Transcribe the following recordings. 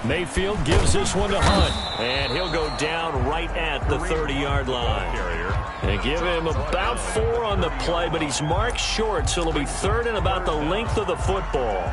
Mayfield gives this one to Hunt, and he'll go down right at the 30-yard line. They give him about 4 on the play, but he's marked short, so it'll be 3rd and about the length of the football.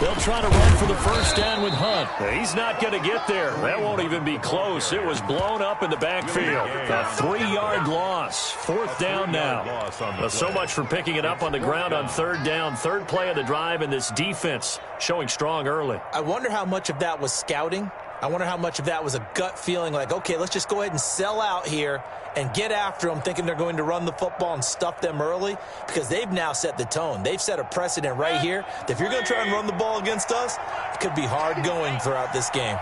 They'll try to run for the first down with Hunt. He's not going to get there. That won't even be close. It was blown up in the backfield. A 3-yard loss. 4th down now. So much for picking it up on the ground on 3rd down. 3rd play of the drive, and this defense showing strong early. I wonder how much of that was scouting. I wonder how much of that was a gut feeling like, okay, let's just go ahead and sell out here and get after them, thinking they're going to run the football and stuff them early, because they've now set the tone. They've set a precedent right here that if you're going to try and run the ball against us, it could be hard going throughout this game.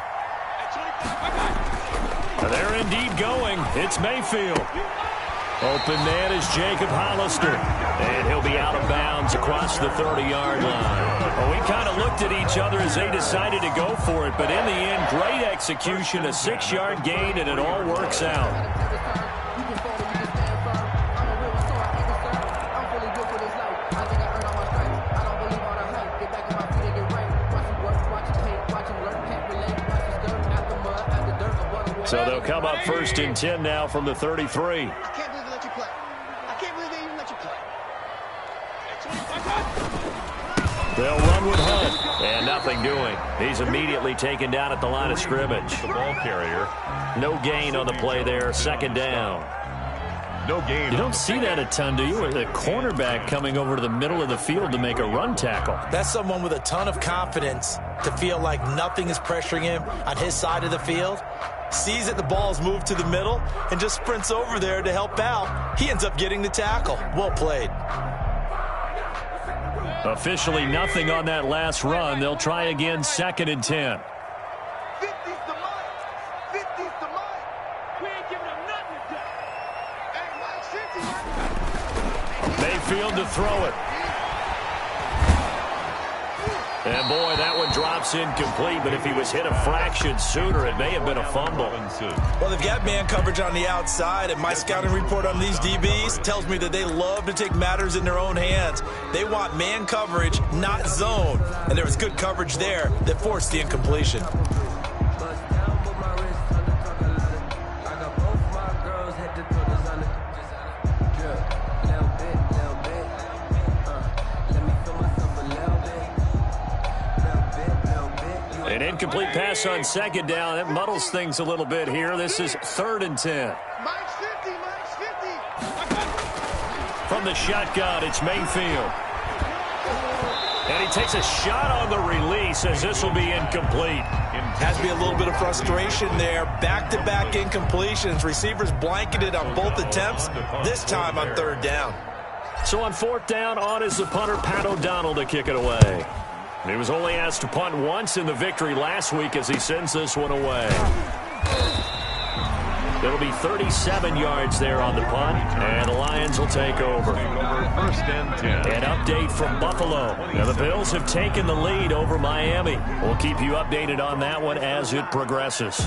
They're indeed going. It's Mayfield. Open man is Jacob Hollister, and he'll be out of bounds across the 30-yard line. Well, we kind of looked at each other as they decided to go for it, but in the end, great execution, a 6-yard gain, and it all works out. So they'll come up 1st and 10 now from the 33. I can't believe they let you play. I can't believe they even let you play. They'll run with Hunt, and nothing doing. He's immediately taken down at the line of scrimmage. The ball carrier. No gain on the play there. 2nd down. No gain. You don't see that a ton, do you? With a cornerback coming over to the middle of the field to make a run tackle. That's someone with a ton of confidence to feel like nothing is pressuring him on his side of the field. Sees that the ball's moved to the middle and just sprints over there to help out. He ends up getting the tackle. Well played. Officially nothing on that last run. They'll try again 2nd and 10. 50's the mine. 50's the mine. We ain't giving them nothing today. Hey, Mike, 50. Mayfield to throw it. And, boy, that one drops incomplete, but if he was hit a fraction sooner, it may have been a fumble. Well, they've got man coverage on the outside, and my scouting report on these DBs tells me that they love to take matters in their own hands. They want man coverage, not zone, and there was good coverage there that forced the incompletion. An incomplete pass on 2nd down. That muddles things a little bit here. This is 3rd and 10. Mike's 50. Mike's 50. From the shotgun, it's Mayfield. And he takes a shot on the release as this will be incomplete. Has to be a little bit of frustration there. Back-to-back incompletions. Receivers blanketed on both attempts, this time on 3rd down. So on 4th down, on is the punter, Pat O'Donnell, to kick it away. He was only asked to punt once in the victory last week as he sends this one away. It'll be 37 yards there on the punt, and the Lions will take over. 1st and 10. An update from Buffalo. Now the Bills have taken the lead over Miami. We'll keep you updated on that one as it progresses.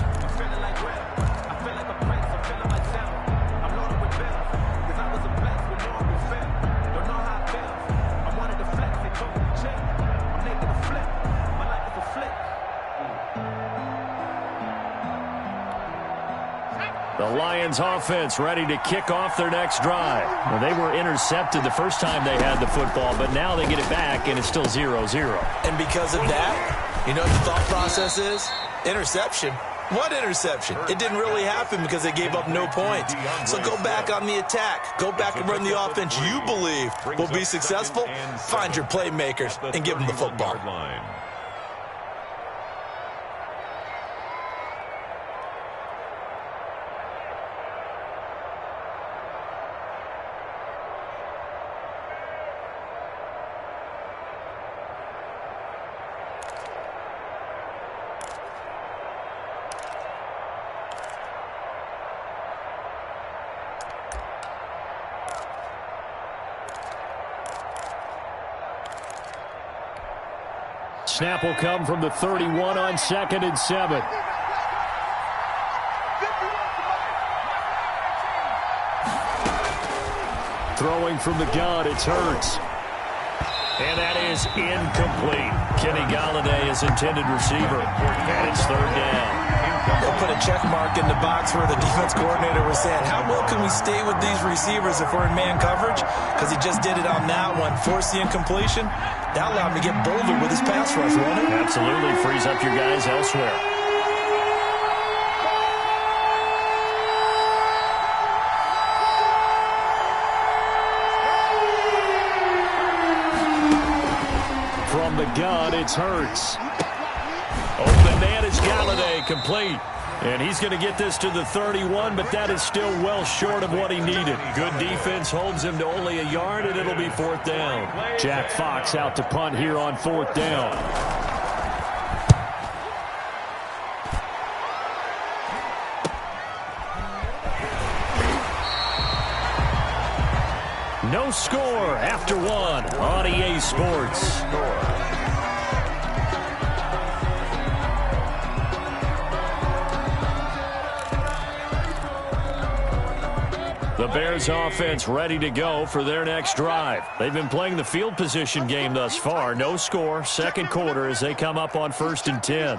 The Lions offense ready to kick off their next drive. Well, they were intercepted the first time they had the football, but now they get it back, and it's still 0-0. And because of that, you know what the thought process is? Interception. What interception? It didn't really happen because they gave up no points. So go back on the attack. Go back and run the offense you believe will be successful. Find your playmakers and give them the football. Snap will come from the 31 on 2nd and 7. Throwing from the gun, it's Hurts. And that is incomplete. Kenny Galladay is intended receiver. And it's 3rd down. They'll put a check mark in the box where the defense coordinator was saying, how well can we stay with these receivers if we're in man coverage? Because he just did it on that one. Force the incompletion. That allowed him to get bolder with his pass rush, won't it? Absolutely. Frees up your guys elsewhere. From the gun, it's Hurts. Open man is Galladay, complete. And he's going to get this to the 31, but that is still well short of what he needed. Good defense holds him to only a yard, and it'll be 4th down. Jack Fox out to punt here on 4th down. No score after 1 on EA Sports. The Bears offense ready to go for their next drive. They've been playing the field position game thus far. No score, 2nd quarter as they come up on 1st and 10.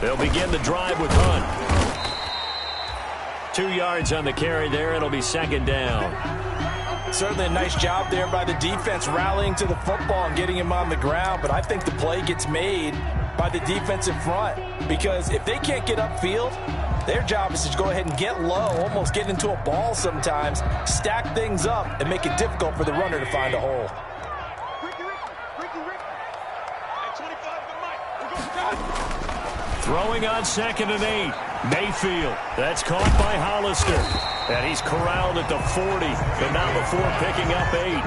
They'll begin the drive with Hunt. 2 yards on the carry there. It'll be 2nd down. Certainly a nice job there by the defense rallying to the football and getting him on the ground, but I think the play gets made by the defensive front because if they can't get upfield, their job is to go ahead and get low, almost get into a ball sometimes, stack things up, and make it difficult for the runner to find a hole. Throwing on 2nd and 8. Mayfield. That's caught by Hollister. And he's corralled at the 40. But not before picking up 8.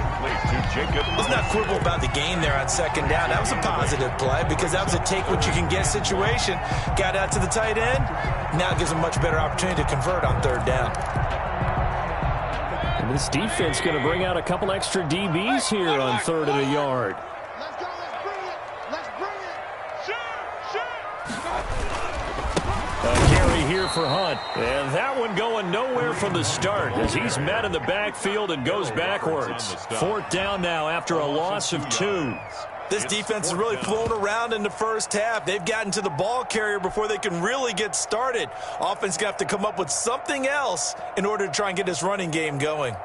Let's not quibble about the gain there on 2nd down. That was a positive play because that was a take-what-you-can-get situation. Got out to the tight end. Now it gives him a much better opportunity to convert on 3rd down. And this defense going to bring out a couple extra DBs here on 3rd and a yard. Here for Hunt. And that one going nowhere from the start as he's met in the backfield and goes backwards. 4th down now after a loss of 2. This defense has really flown around in the first half. They've gotten to the ball carrier before they can really get started. Offense going to have to come up with something else in order to try and get this running game going.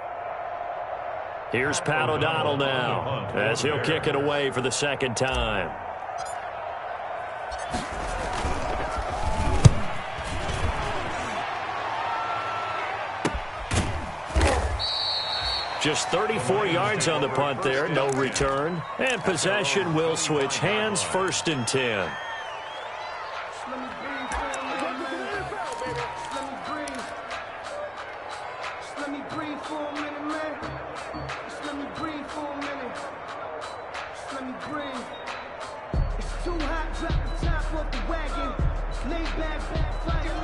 Here's Pat O'Donnell now as he'll kick it away for the 2nd time. Just 34 yards on the punt there, no return. And possession will switch hands, 1st and 10.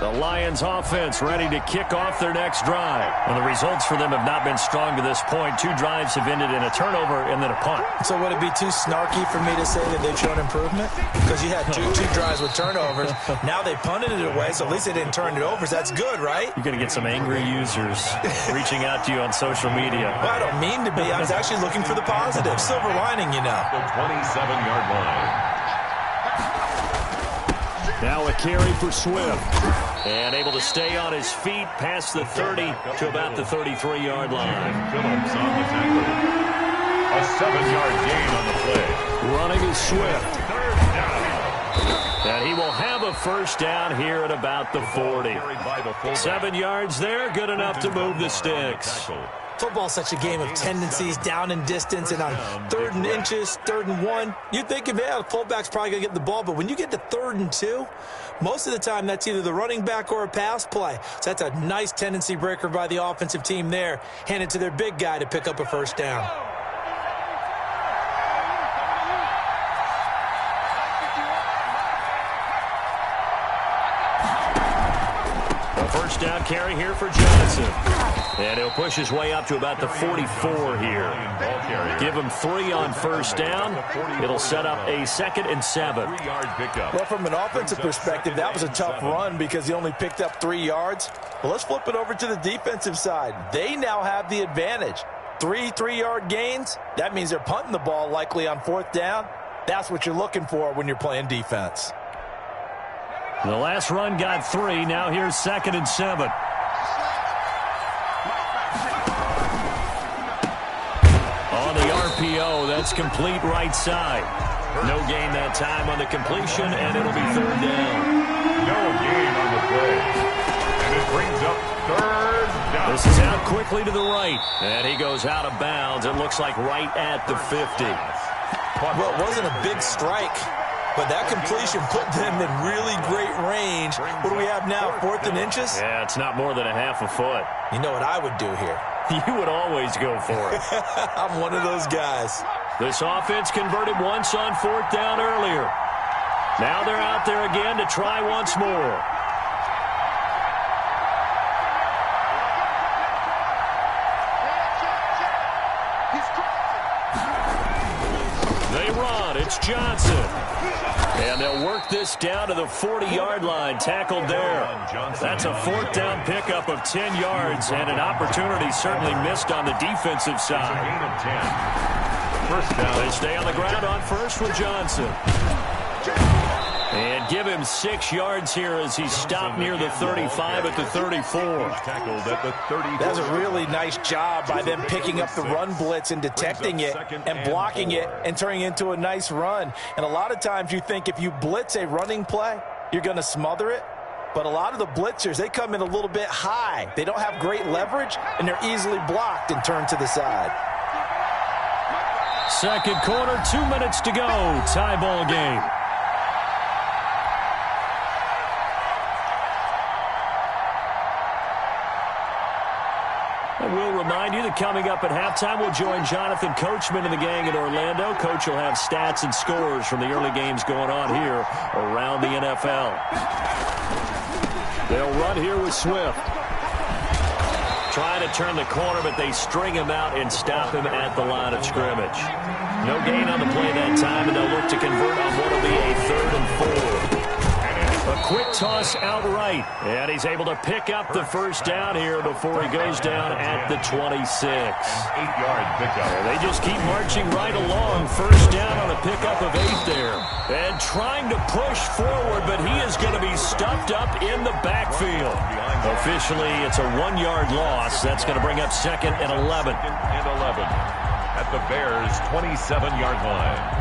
The Lions offense ready to kick off their next drive. And the results for them have not been strong to this point. 2 drives have ended in a turnover and then a punt. So would it be too snarky for me to say that they've shown improvement? Because you had two drives with turnovers. Now they punted it away, so at least they didn't turn it over. So that's good, right? You're going to get some angry users reaching out to you on social media. Well, I don't mean to be. I was actually looking for the positive. Silver lining, you know. The 27-yard line. Now a carry for Swift. And able to stay on his feet past the 30 to about the 33-yard line. Phillips on the tackle. A 7-yard gain on the play. Running is Swift. And he will have a 1st down here at about the 40. 7 yards there, good enough to move the sticks. Football's such a game of tendencies, down and distance, and on 3rd and inches, 3rd and 1, you'd think, yeah, the fullback's probably going to get the ball, but when you get to 3rd and 2, most of the time that's either the running back or a pass play. So that's a nice tendency breaker by the offensive team there, handed to their big guy to pick up a 1st down. first down carry here for Johnson. And he'll push his way up to about the 44 here. Give him 3 on first down. It'll set up a 2nd and 7. Well, from an offensive perspective, that was a tough run because he only picked up 3 yards. Well, let's flip it over to the defensive side. They now have the advantage. 3 3-yard gains. That means they're punting the ball likely on 4th down. That's what you're looking for when you're playing defense. The last run got 3. Now here's 2nd and 7. On the RPO, that's complete right side. No gain that time on the completion, and it'll be 3rd down. No gain on the play. And it brings up 3rd down. This is out quickly to the right, and he goes out of bounds. It looks like right at the 50. Well, it wasn't a big strike, but that completion put them in really great range. What do we have now, 4th and inches? Yeah, it's not more than a half a foot. You know what I would do here? You would always go for it. I'm one of those guys. This offense converted once on 4th down earlier. Now they're out there again to try once more. They run. It's Johnson. And they'll work this down to the 40-yard line. Tackled there. That's a 4th down pickup of 10 yards and an opportunity certainly missed on the defensive side. First down. They stay on the ground on first with Johnson. And give him 6 yards here as he's stopped near the 35 at the 34. Tackled at the 34. That's a really nice job by them picking up the run blitz and detecting it and blocking it and turning it into a nice run. And a lot of times you think if you blitz a running play, you're going to smother it. But a lot of the blitzers, they come in a little bit high. They don't have great leverage, and they're easily blocked and turned to the side. Second quarter, 2 minutes to go. Tie ball game. And we'll remind you that coming up at halftime, we'll join Jonathan Coachman and the gang in Orlando. Coach will have stats and scores from the early games going on here around the NFL. They'll run here with Swift. Trying to turn the corner, but they string him out and stop him at the line of scrimmage. No gain on the play that time, and they'll look to convert on what will be a 3rd and 4. A quick toss outright, and he's able to pick up the first down here before he goes down at the 26. 8-yard pickup. They just keep marching right along. First down on a pickup of 8 there. And trying to push forward, but he is going to be stuffed up in the backfield. Officially, it's a 1-yard loss. That's going to bring up 2nd and 11. 2nd and 11 at the Bears' 27-yard line.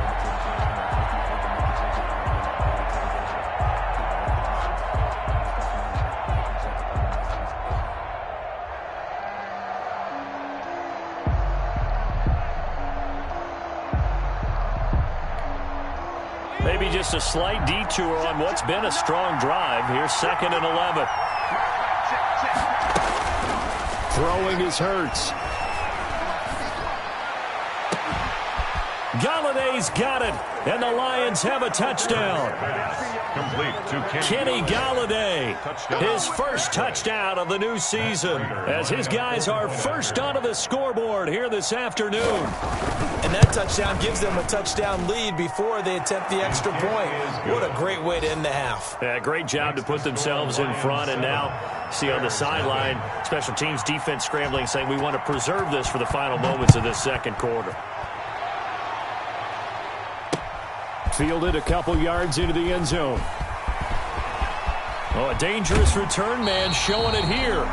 Maybe just a slight detour on what's been a strong drive. Here's 2nd and 11. Throwing is Hurts. Galladay's got it, and the Lions have a touchdown. Complete to Kenny Galladay, his first touchdown of the new season, as his guys are first onto the scoreboard here this afternoon. And that touchdown gives them a touchdown lead before they attempt the extra point. What a great way to end the half. Yeah, great job to put themselves in front, and now see on the sideline, special teams defense scrambling, saying we want to preserve this for the final moments of this second quarter. Fielded a couple yards into the end zone. Oh, a dangerous return man showing it here.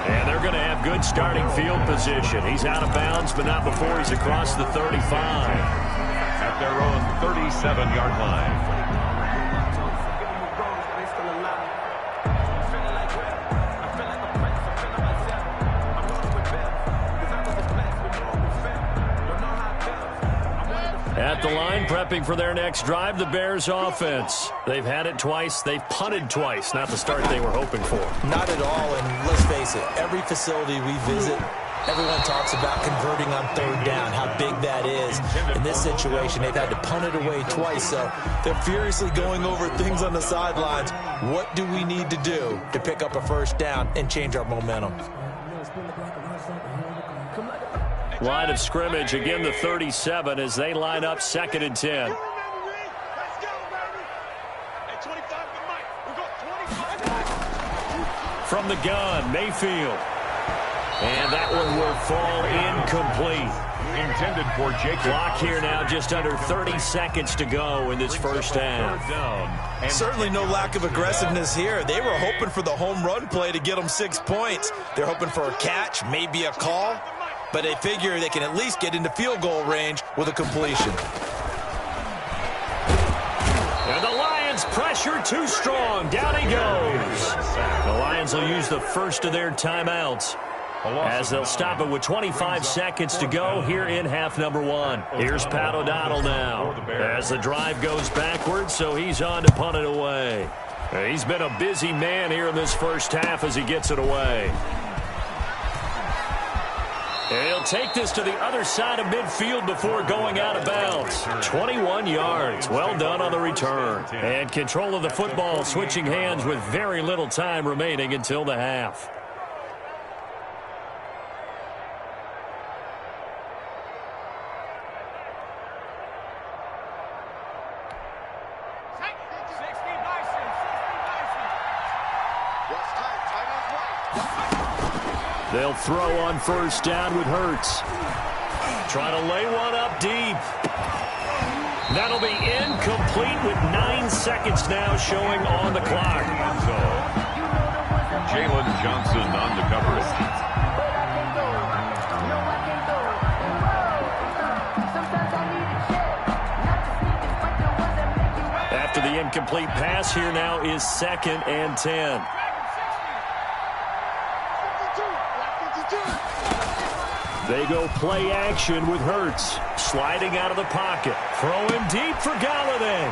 And they're going to have good starting field position. He's out of bounds, but not before he's across the 35. At their own 37-yard line. At the line, prepping for their next drive, the Bears offense. They've had it twice. They've punted twice. Not the start they were hoping for. Not at all, and let's face it, every facility we visit, Everyone talks about converting on third down, how big that is. In this situation, they've had to punt it away twice, so they're furiously going over things on the sidelines. What do we need to do to pick up a first down and change our momentum? Line of scrimmage, again the 37 as they line up 2nd and 10. From the gun, Mayfield. And that one will fall incomplete. Intended for Jacob. Clock here now, just under 30 seconds to go in this first half. Certainly no lack of aggressiveness here. They were hoping for the home run play to get them 6 points. They're hoping for a catch, maybe a call, but they figure they can at least get into field goal range with a completion. And the Lions pressure too strong. Down he goes. The Lions will use the first of their timeouts as they'll stop it with 25 seconds to go here in half number 1. Here's Pat O'Donnell now as the drive goes backwards, so he's on to punt it away. He's been a busy man here in this first half as he gets it away. He'll take this to the other side of midfield before going out of bounds. 21 yards. Well done on the return. And control of the football switching hands with very little time remaining until the half. They'll throw on first down with Hurts. Trying to lay one up deep. That'll be incomplete with 9 seconds now showing on the clock. So, Jalen Johnson on the coverage. After the incomplete pass, here now is 2nd and 10. They go play action with Hurts. Sliding out of the pocket. Throwing deep for Galladay.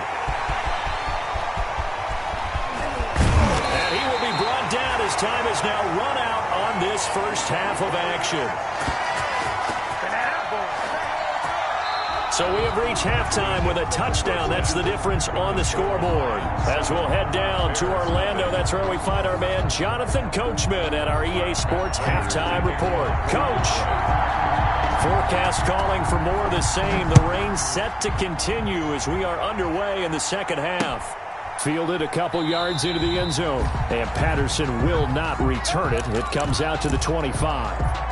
And he will be brought down as time is now run out on this first half of action. So we have reached halftime with a touchdown. That's the difference on the scoreboard. As we'll head down to Orlando, that's where we find our man Jonathan Coachman at our EA Sports Halftime Report. Coach, forecast calling for more of the same. The rain set to continue as we are underway in the second half. Fielded a couple yards into the end zone, and Patterson will not return it. It comes out to the 25.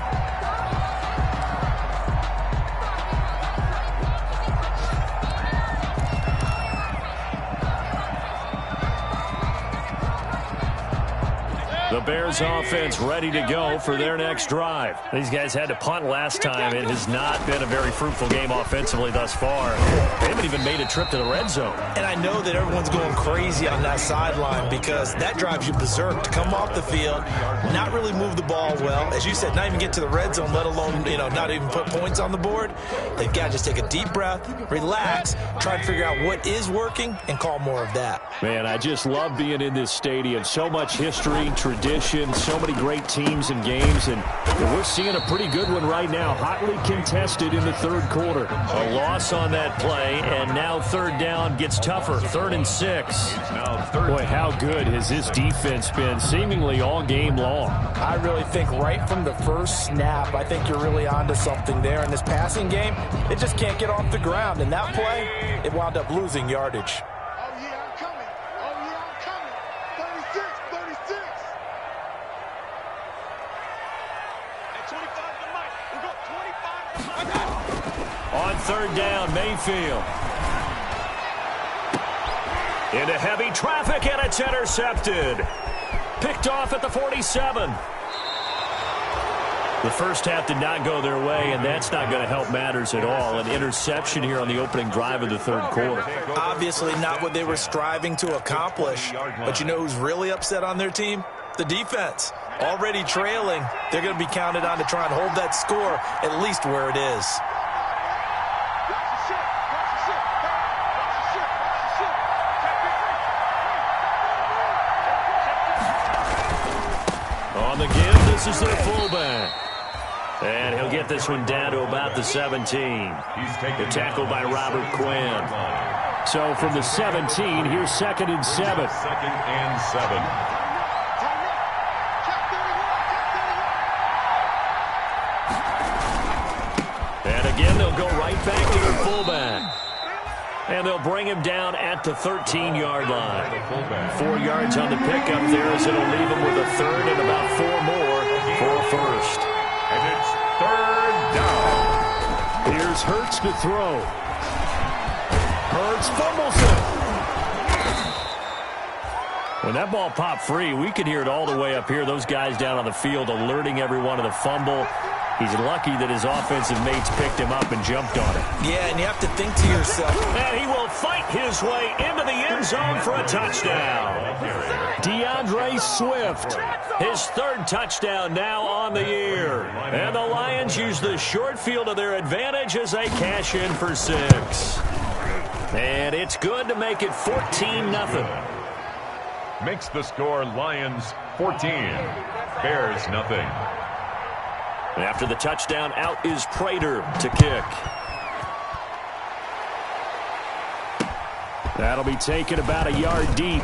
The Bears offense ready to go for their next drive. These guys had to punt last time. It has not been a very fruitful game offensively thus far. They haven't even made a trip to the red zone. And I know that everyone's going crazy on that sideline because that drives you berserk to come off the field, not really move the ball well. As you said, not even get to the red zone, let alone, not even put points on the board. They've got to just take a deep breath, relax, try to figure out what is working, and call more of that. Man, I just love being in this stadium. So much history, tradition, so many great teams and games, and we're seeing a pretty good one right now. Hotly contested in the third quarter. A loss on that play, and now third down gets tougher. 3rd and 6. Boy, how good has this defense been seemingly all game long? I really think right from the first snap, I think you're really onto something there. In this passing game, it just can't get off the ground. And that play, it wound up losing yardage. On third down, Mayfield. Into heavy traffic, and it's intercepted. Picked off at the 47. The first half did not go their way, and that's not going to help matters at all. An interception here on the opening drive of the third quarter. Obviously not what they were striving to accomplish. But you know who's really upset on their team? The defense. Already trailing, they're going to be counted on to try and hold that score at least where it is. On the give, this is their fullback. And he'll get this one down to about the 17. The tackle by Robert Quinn. So from the 17, here's 2nd and 7. 2nd and 7. And again, they'll go right back to their fullback. And they'll bring him down at the 13-yard line. 4 yards on the pickup there as it'll leave him with a third and about 4 more for a first. And it's 3rd down. Here's Hurts to throw. Hurts fumbles it. When that ball popped free, we could hear it all the way up here. Those guys down on the field alerting everyone of the fumble. He's lucky that his offensive mates picked him up and jumped on it. Yeah, and you have to think to yourself. And he will fight his way into the end zone for a touchdown. DeAndre Swift, his 3rd touchdown now on the year. And the Lions use the short field to their advantage as they cash in for 6. And it's good to make it 14-0. Makes the score Lions 14. Bears nothing. After the touchdown, out is Prater to kick. That'll be taken about a yard deep.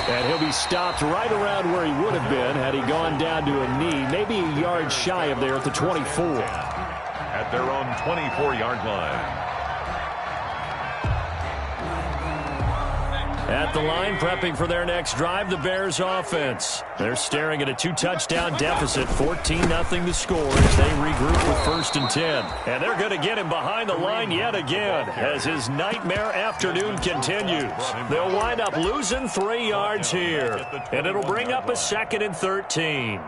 And he'll be stopped right around where he would have been had he gone down to a knee, maybe a yard shy of there at the 24. At their own 24-yard line. At the line, prepping for their next drive, the Bears offense. They're staring at a 2-touchdown deficit, 14-0 the score as they regroup with 1st and 10. And they're going to get him behind the line yet again as his nightmare afternoon continues. They'll wind up losing 3 yards here, and it'll bring up a 2nd and 13.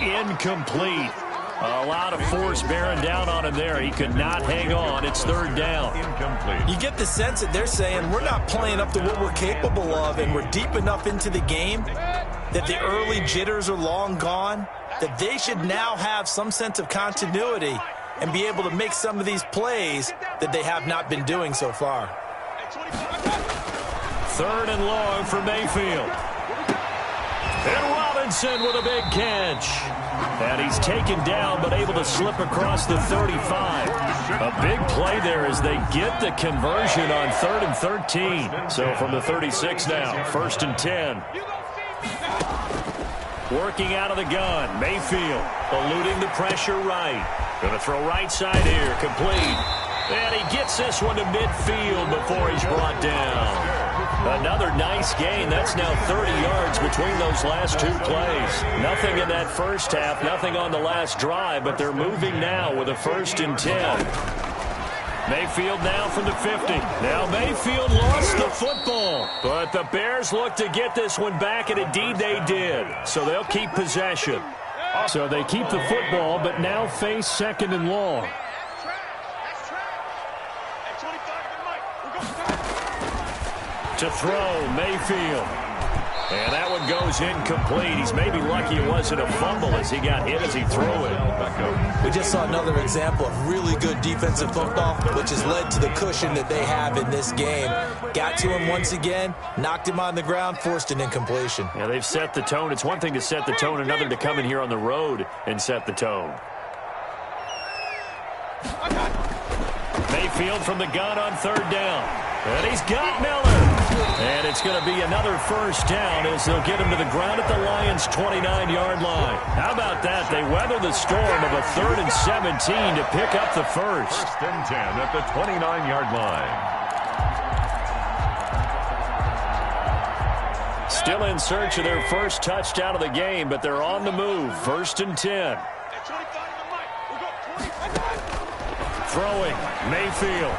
Incomplete. A lot of force bearing down on him there. He could not hang on. It's 3rd down. Incomplete. You get the sense that they're saying we're not playing up to what we're capable of, and we're deep enough into the game that the early jitters are long gone, that they should now have some sense of continuity and be able to make some of these plays that they have not been doing so far. 3rd and long for Mayfield. And Robinson with a big catch. And he's taken down but able to slip across the 35. A big play there as they get the conversion on 3rd and 13. So from the 36 now, 1st and 10. Working out of the gun, Mayfield eluding the pressure right. Going to throw right side here, complete. And he gets this one to midfield before he's brought down. Another nice gain. That's now 30 yards between those last 2 plays. Nothing in that first half, nothing on the last drive, but they're moving now with a 1st and 10. Mayfield now from the 50. Now Mayfield lost the football, but the Bears look to get this one back, and indeed they did. So they'll keep possession. So they keep the football, but now face 2nd and long. To throw, Mayfield. And that one goes incomplete. He's maybe lucky it wasn't a fumble as he got hit as he threw it. We just saw another example of really good defensive football, which has led to the cushion that they have in this game. Got to him once again, knocked him on the ground, forced an incompletion. Yeah, they've set the tone. It's one thing to set the tone, another to come in here on the road and set the tone. Mayfield from the gun on 3rd down. And he's got Miller. And it's going to be another 1st down as they'll get him to the ground at the Lions' 29-yard line. How about that? They weather the storm of a 3rd and 17 to pick up the 1st. 1st and 10 at the 29-yard line. Still in search of their first touchdown of the game, but they're on the move. 1st and 10. Throwing, Mayfield.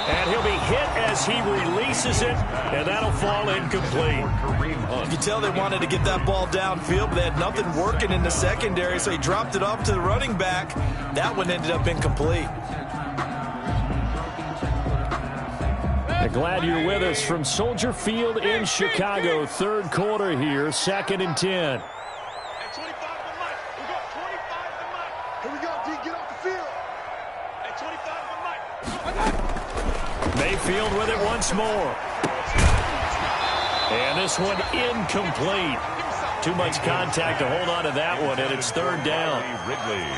And he'll be hit as he releases it, and that'll fall incomplete. You can tell they wanted to get that ball downfield, but they had nothing working in the secondary, so he dropped it off to the running back. That one ended up incomplete. Glad you're with us from Soldier Field in Chicago. 3rd quarter here, 2nd and 10. Mayfield with it once more. And this one incomplete. Too much contact to hold on to that one, and it's third down.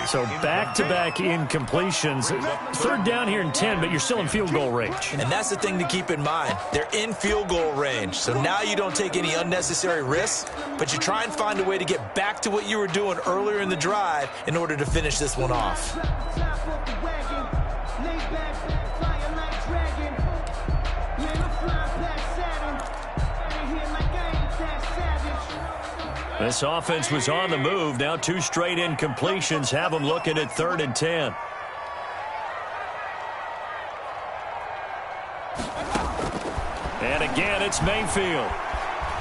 So back-to-back incompletions. Third down here in 10, but you're still in field goal range. And that's the thing to keep in mind. They're in field goal range. So now you don't take any unnecessary risks, but you try and find a way to get back to what you were doing earlier in the drive in order to finish this one off. This offense was on the move. Now 2 straight incompletions have them looking at 3rd and 10. And again, it's Mayfield.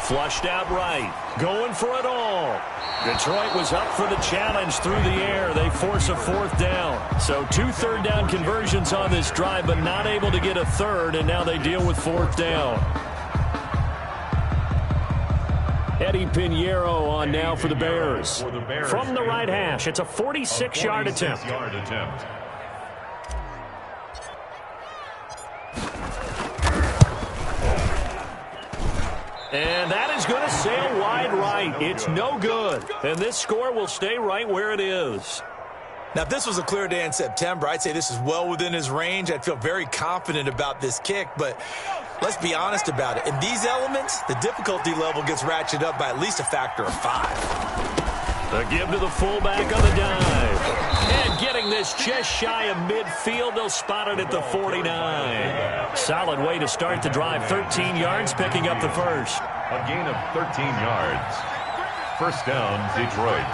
Flushed out right. Going for it all. Detroit was up for the challenge through the air. They force a 4th down. So 2 third-down conversions on this drive, but not able to get a 3rd, and now they deal with 4th down. Eddie Pinheiro on now for the Bears. From the right hash, it's a 46-yard attempt. And that is going to sail wide right. It's no good. And this score will stay right where it is. Now, if this was a clear day in September, I'd say this is well within his range. I'd feel very confident about this kick, but let's be honest about it. In these elements, the difficulty level gets ratcheted up by at least a factor of 5. The give to the fullback on the dive. And getting this just shy of midfield, they'll spot it at the 49. Solid way to start the drive. 13 yards, picking up the first. A gain of 13 yards. First down, Detroit.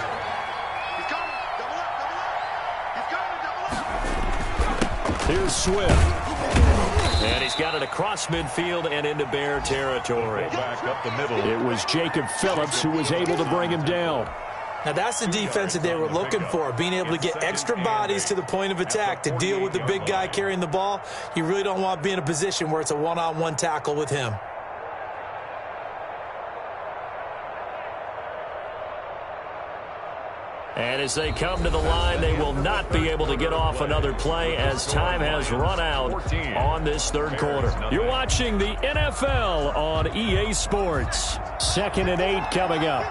Here's Swift. And he's got it across midfield and into Bear territory. Back up the middle. It was Jacob Phillips who was able to bring him down. Now, that's the defense that they were looking for, being able to get extra bodies to the point of attack to deal with the big guy carrying the ball. You really don't want to be in a position where it's a one-on-one tackle with him. And as they come to the line, they will not be able to get off another play as time has run out on this third quarter. You're watching the NFL on EA Sports. 2nd and 8 coming up.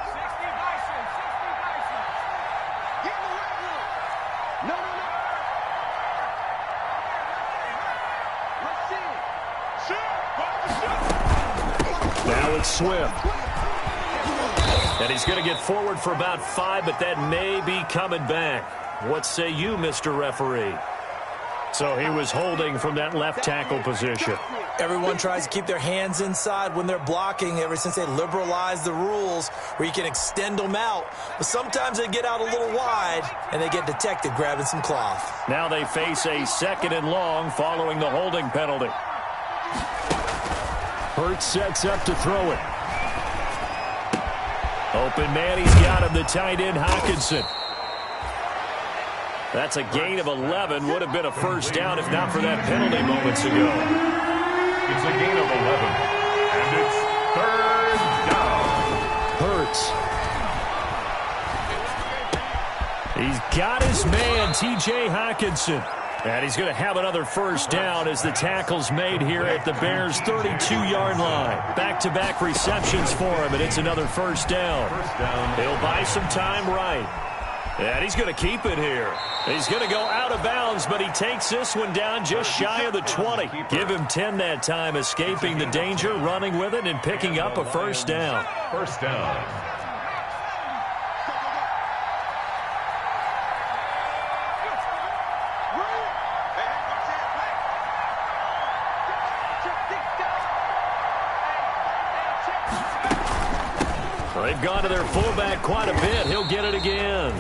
Now it's Swift. And he's going to get forward for about 5, but that may be coming back. What say you, Mr. Referee? So he was holding from that left tackle position. Everyone tries to keep their hands inside when they're blocking ever since they liberalized the rules where you can extend them out. But sometimes they get out a little wide, and they get detected grabbing some cloth. Now they face a 2nd and long following the holding penalty. Hurts sets up to throw it. Open man, he's got him, the tight end, Hockenson. That's a gain of 11. Would have been a first down if not for that penalty moments ago. It's a gain of 11. And it's 3rd down. Hurts. He's got his man, T.J. Hockenson. And he's going to have another first down as the tackle's made here at the Bears' 32-yard line. Back-to-back receptions for him, and it's another first down. He'll buy some time right. And he's going to keep it here. He's going to go out of bounds, but he takes this one down just shy of the 20. Give him 10 that time, escaping the danger, running with it, and picking up a first down. First down. They've gone to their fullback quite a bit. He'll get it again.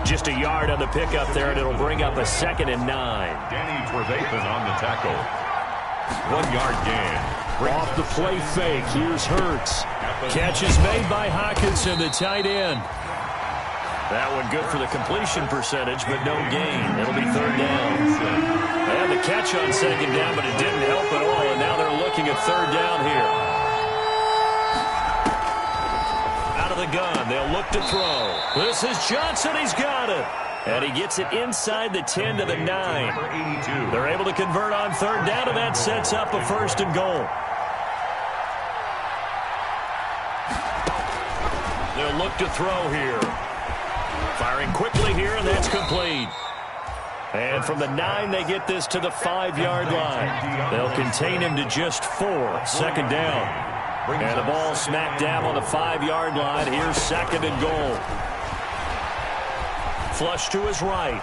Just a yard on the pickup there, and it'll bring up a 2nd and 9. Danny Trevathan on the tackle. 1-yard gain. Off the play fake, here's Hurts. Catch is made by Hockenson, the tight end. That one good for the completion percentage, but no gain. It'll be 3rd down. They had the catch on 2nd down, but it didn't help at all, and now they're looking at 3rd down here. Out of the gun, they'll look to throw. This is Johnson, he's got it. And he gets it inside the 10 to the 9. They're able to convert on third down, and that sets up a 1st and goal. They'll look to throw here. Firing quickly here, and that's complete. And from the 9, they get this to the 5-yard line. They'll contain him to just 4. 2nd down. And the ball smack dab on the 5-yard line. Here's 2nd and goal. Flush to his right.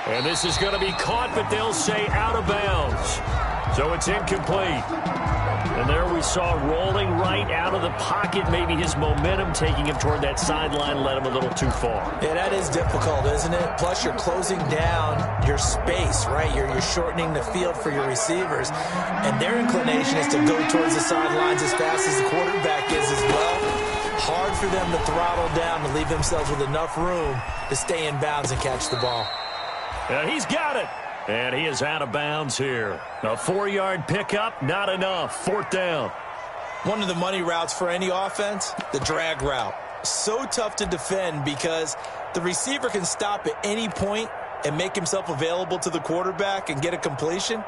And this is going to be caught, but they'll say out of bounds. So it's incomplete. And there we saw rolling right out of the pocket. Maybe his momentum taking him toward that sideline led him a little too far. Yeah, that is difficult, isn't it? Plus, you're closing down your space, right? You're shortening the field for your receivers. And their inclination is to go towards the sidelines as fast as the quarterback is as well. Hard for them to throttle down and leave themselves with enough room to stay in bounds and catch the ball. And he's got it. And he is out of bounds here. A 4-yard pickup, not enough. 4th down. One of the money routes for any offense, the drag route. So tough to defend because the receiver can stop at any point and make himself available to the quarterback and get a completion.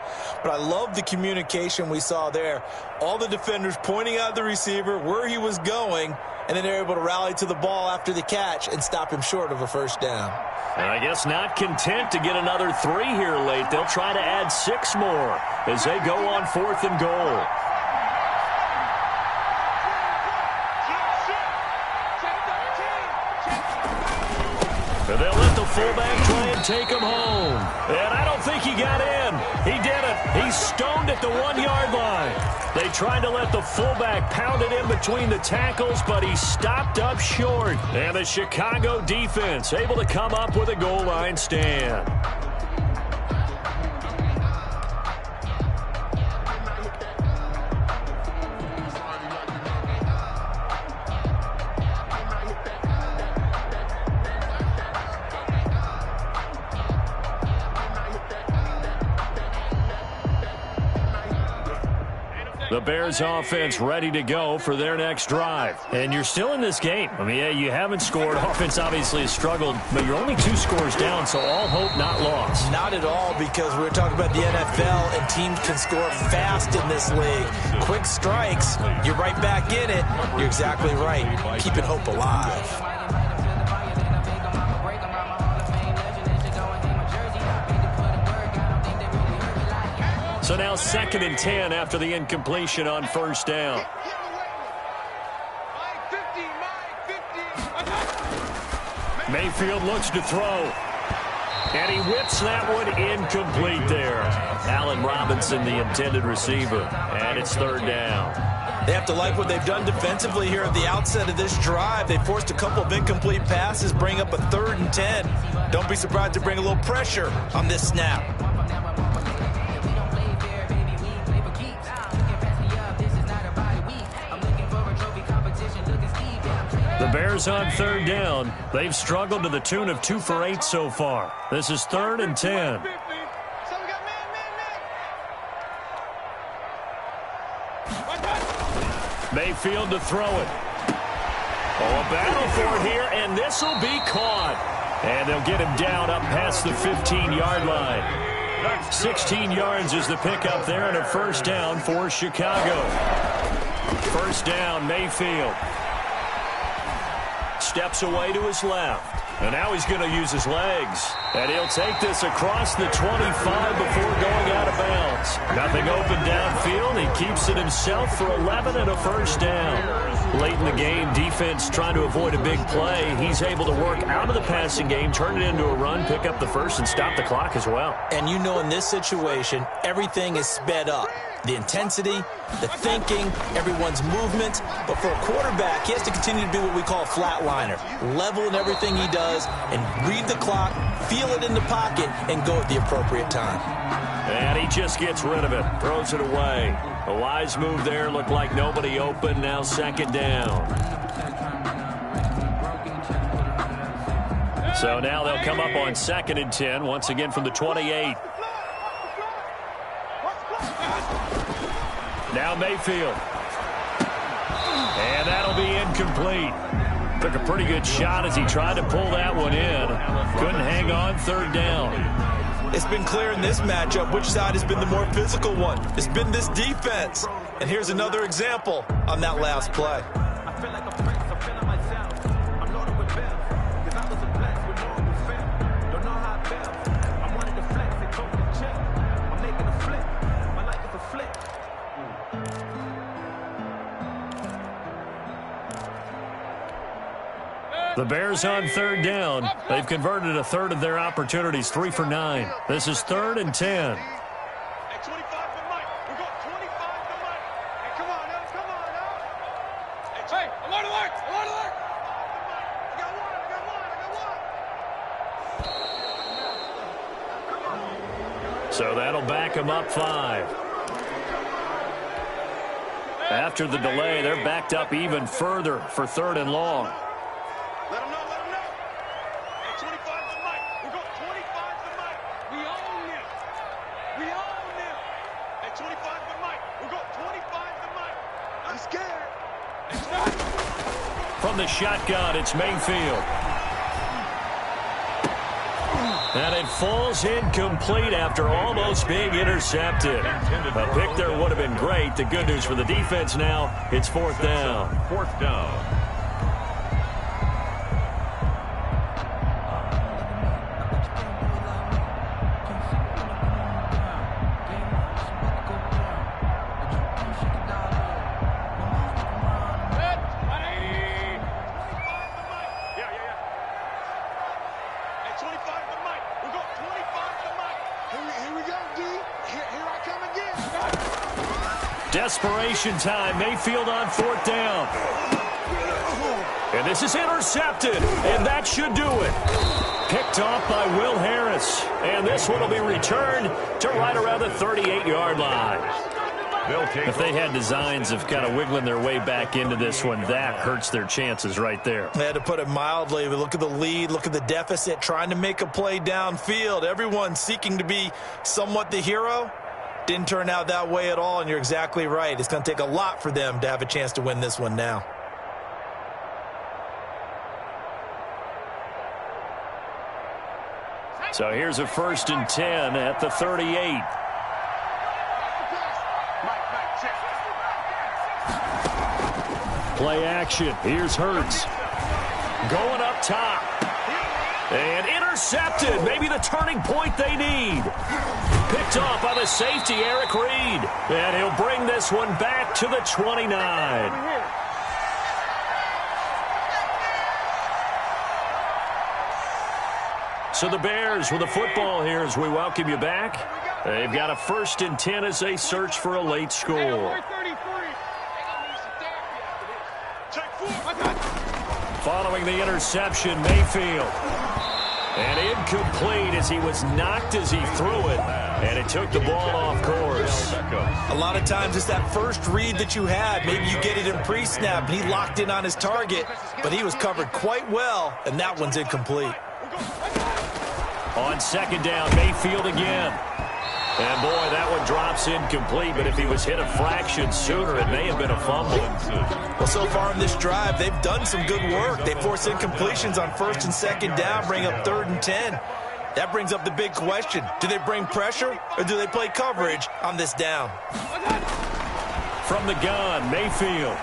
But I love the communication we saw there. All the defenders pointing out the receiver, where he was going, and then they're able to rally to the ball after the catch and stop him short of a 1st down. And I guess not content to get another 3 here late. They'll try to add 6 more as they go on 4th and goal. And they'll let the fullback try and take him home. And I don't think he got in. He did it. He's stoned at the 1-yard line. They tried to let the fullback pound it in between the tackles, but he stopped up short. And the Chicago defense able to come up with a goal line stand. The Bears offense ready to go for their next drive. And you're still in this game. I mean, yeah, you haven't scored. Offense obviously has struggled, but you're only 2 scores down, so all hope not lost. Not at all, because we're talking about the NFL, and teams can score fast in this league. Quick strikes, you're right back in it. You're exactly right. Keeping hope alive. So now 2nd and 10 after the incompletion on 1st down. Mayfield looks to throw. And he whips that one incomplete there. Allen Robinson, the intended receiver. And it's 3rd down. They have to like what they've done defensively here at the outset of this drive. They forced a couple of incomplete passes, bring up a 3rd and 10. Don't be surprised to bring a little pressure on this snap. The Bears on 3rd down. They've struggled to the tune of 2 for 8 so far. This is 3rd and 10. Mayfield to throw it. Oh, a battle for it here, and this will be caught. And they'll get him down up past the 15-yard line. 16 yards is the pickup there, and a 1st down for Chicago. 1st down, Mayfield. Steps away to his left. And now he's going to use his legs. And he'll take this across the 25 before going out of bounds. Nothing open downfield. He keeps it himself for 11 and a 1st down. Late in the game, defense trying to avoid a big play. He's able to work out of the passing game, turn it into a run, pick up the 1st, and stop the clock as well. And you know in this situation, everything is sped up. The intensity, the thinking, everyone's movement. But for a quarterback, he has to continue to be what we call a flatliner. Level in everything he does and read the clock, feel it in the pocket, and go at the appropriate time. And he just gets rid of it, throws it away. A wise move there, looked like nobody open, now 2nd down. So now they'll come up on 2nd and 10, once again from the 28. Now Mayfield. And that'll be incomplete. Took a pretty good shot as he tried to pull that one in. Couldn't hang on, third down. It's been clear in this matchup which side has been the more physical one. It's been this defense. And here's another example on that last play. I feel like a prince, I'm feeling myself. I'm loaded with bells, cause I was a blessed with no one fail. Don't know how I felt. I wanted to flex, they told me to chill. I'm making a flip, my life is a flip. The Bears on third down. They've converted a third of their opportunities, 3 for 9. This is 3rd and 10. Hey, 25 to Mike. We got 25 to Mike. Hey, come on now, come on now. Hey, I'm on alert, I'm on alert. I got one. So that'll back them up 5. After the delay, they're backed up even further for 3rd and long. Let him know, let him know. Hey, 25 to Mike. We got 25 to Mike. We own them. We own them. Hey, 25 to Mike. We got 25 to Mike. I'm scared. Hey, stop. From the shotgun, it's Mayfield. And it falls incomplete after almost being intercepted. A pick there would have been great. The good news for the defense now, it's 4th down. 4th down. Desperation time. Mayfield on 4th down. And this is intercepted, and that should do it. Picked off by Will Harris. And this one will be returned to right around the 38-yard line. If they had designs of kind of wiggling their way back into this one, that hurts their chances right there. They had to put it mildly. We look at the lead, look at the deficit, trying to make a play downfield. Everyone seeking to be somewhat the hero. Didn't turn out that way at all, and you're exactly right. It's going to take a lot for them to have a chance to win this one now. So here's a 1st and 10 at the 38. Play action. Here's Hurts. Going up top. And intercepted. Maybe the turning point they need. Picked off by the safety, Eric Reed. And he'll bring this one back to the 29. So the Bears with the football here as we welcome you back. They've got a 1st and 10 as they search for a late score. Following the interception, Mayfield. And incomplete as he was knocked as he threw it. And it took the ball off course. A lot of times it's that first read that you had. Maybe you get it in pre-snap, and he locked in on his target. But he was covered quite well, and that one's incomplete. On 2nd down, Mayfield again. And, boy, that one drops incomplete. But if he was hit a fraction sooner, it may have been a fumble. Well, so far in this drive, they've done some good work. They force incompletions on 1st and 2nd down, bring up 3rd and 10. That brings up the big question. Do they bring pressure, or do they play coverage on this down? From the gun, Mayfield.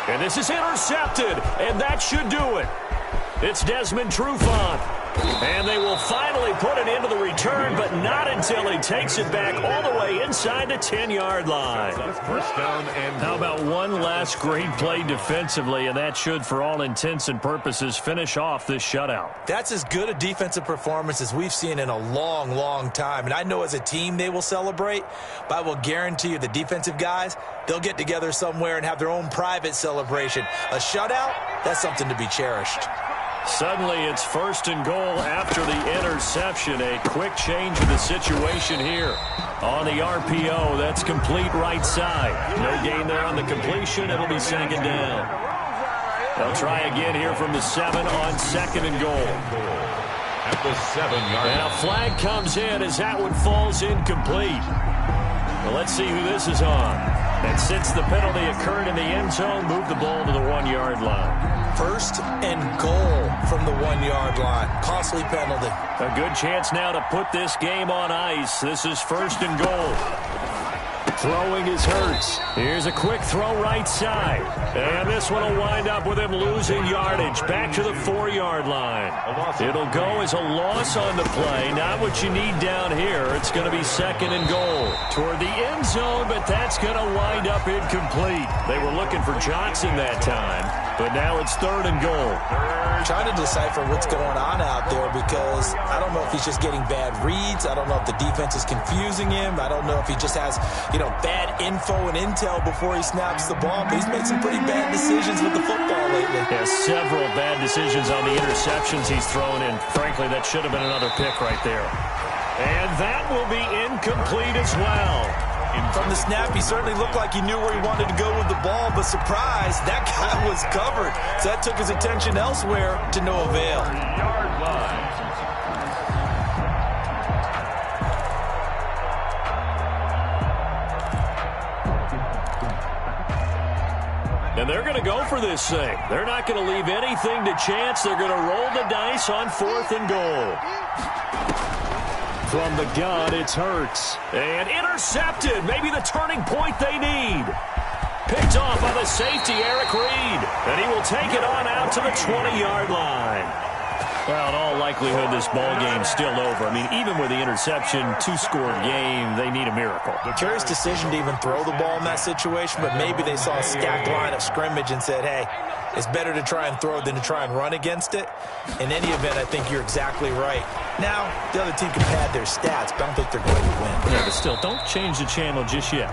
And this is intercepted, and that should do it. It's Desmond Trufant. And they will finally put it into the return, but not until he takes it back all the way inside the 10-yard line. 1st down and how about one last great play defensively, and that should, for all intents and purposes, finish off this shutout. That's as good a defensive performance as we've seen in a long, long time. And I know as a team they will celebrate, but I will guarantee you the defensive guys, they'll get together somewhere and have their own private celebration. A shutout, that's something to be cherished. Suddenly it's 1st and goal after the interception. A quick change of the situation here. On the RPO, that's complete right side. No gain there on the completion. It'll be 2nd down. They'll try again here from the 7 on 2nd and goal. At the 7-yard line. And a flag comes in as that one falls incomplete. Well, let's see who this is on. And since the penalty occurred in the end zone, move the ball to the 1-yard line. First and goal from the 1-yard line. Costly penalty. A good chance now to put this game on ice. This is first and goal. Throwing is Hurts. Here's a quick throw right side. And this one will wind up with him losing yardage. Back to the 4-yard line. It'll go as a loss on the play. Not what you need down here. It's going to be second and goal. Toward the end zone, but that's going to wind up incomplete. They were looking for Johnson that time, but now it's third and goal. Trying to decipher what's going on out there because I don't know if he's just getting bad reads. I don't know if the defense is confusing him. I don't know if he just has, bad info and intel before he snaps the ball. But he's made some pretty bad decisions with the football lately. Yeah, several bad decisions on the interceptions he's thrown in. Frankly, that should have been another pick right there. And that will be incomplete as well. From the snap, he certainly looked like he knew where he wanted to go with the ball, but surprise, that guy was covered. So that took his attention elsewhere to no avail. Yard line. And they're going to go for this thing. They're not going to leave anything to chance. They're going to roll the dice on fourth and goal. From the gun, it's Hurts. And intercepted. Maybe the turning point they need. Picked off by the safety, Eric Reed. And he will take it on out to the 20-yard line. Well, in all likelihood, this ball game's still over. I mean, even with the interception, 2-score game, they need a miracle. Curious decision to even throw the ball in that situation, but maybe they saw a stacked line of scrimmage and said, hey, it's better to try and throw than to try and run against it. In any event, I think you're exactly right. Now, the other team can pad their stats, but I don't think they're going to win. Yeah, but still, don't change the channel just yet.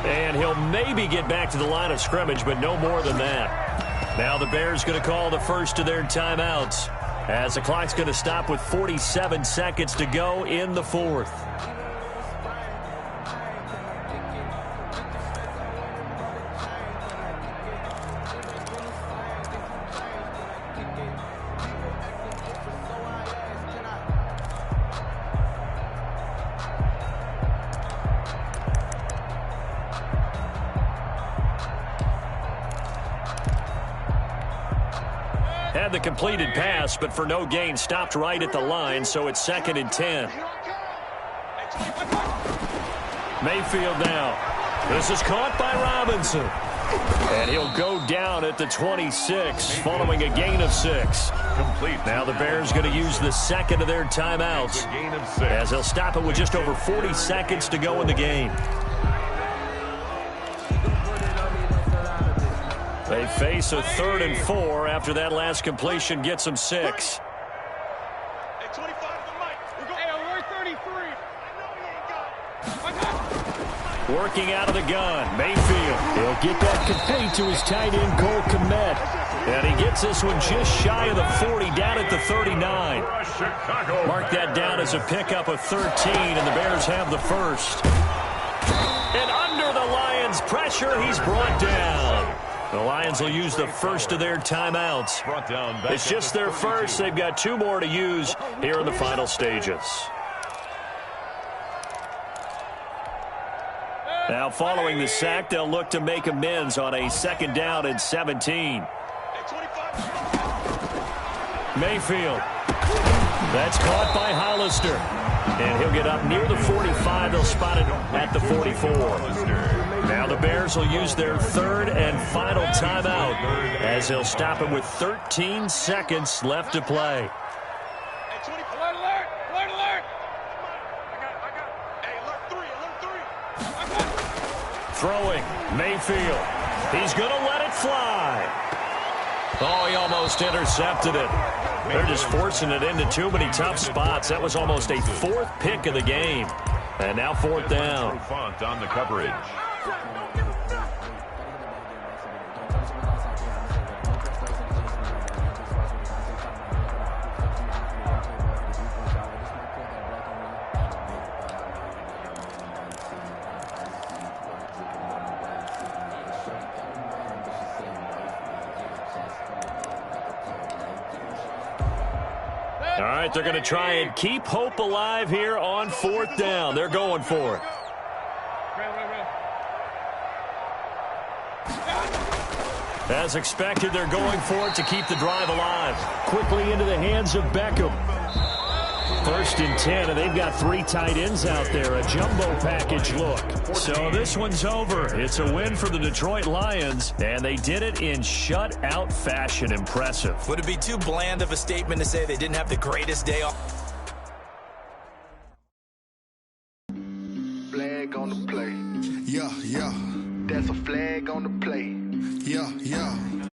And he'll maybe get back to the line of scrimmage, but no more than that. Now the Bears going to call the first of their timeouts, as the clock's going to stop with 47 seconds to go in the fourth. Had the completed pass, but for no gain, stopped right at the line, so it's second and 10. Mayfield now. This is caught by Robinson. And he'll go down at the 26, following a gain of 6. Complete. Now the Bears going to use the second of their timeouts, Gain of 6. as they'll stop it with just over 40 seconds to go in the game. They face a 3rd and 4 after that last completion gets them 6. At 25 to Mike. We're going. Hey, we're 33. I know he ain't got it. Working out of the gun, Mayfield. He'll get that complete to his tight end, Cole Kmet. And he gets this one just shy of the 40, down at the 39. Mark that down as a pickup of 13, and the Bears have the first. And under the Lions' pressure, he's brought down. The Lions will use the first of their timeouts. It's just their first. They've got 2 more to use here in the final stages. Now, following the sack, they'll look to make amends on a 2nd down and 17. Mayfield. That's caught by Hollister. And he'll get up near the 45. They'll spot it at the 44. Now the Bears will use their 3rd and final timeout, as they'll stop it with 13 seconds left to play. Throwing, Mayfield. He's going to let it fly. Oh, he almost intercepted it. They're just forcing it into too many tough spots. That was almost a 4th pick of the game. And now 4th down. Font on the coverage. All right, they're going to try and keep hope alive here on 4th down. They're going for it. As expected, they're going for it to keep the drive alive. Quickly into the hands of Beckham. 1st and 10, and they've got 3 tight ends out there. A jumbo package look. So this one's over. It's a win for the Detroit Lions, and they did it in shutout fashion. Impressive. Would it be too bland of a statement to say they didn't have the greatest day off? Flag on the play. Yeah, yeah. That's a flag on the play. Yeah, yeah.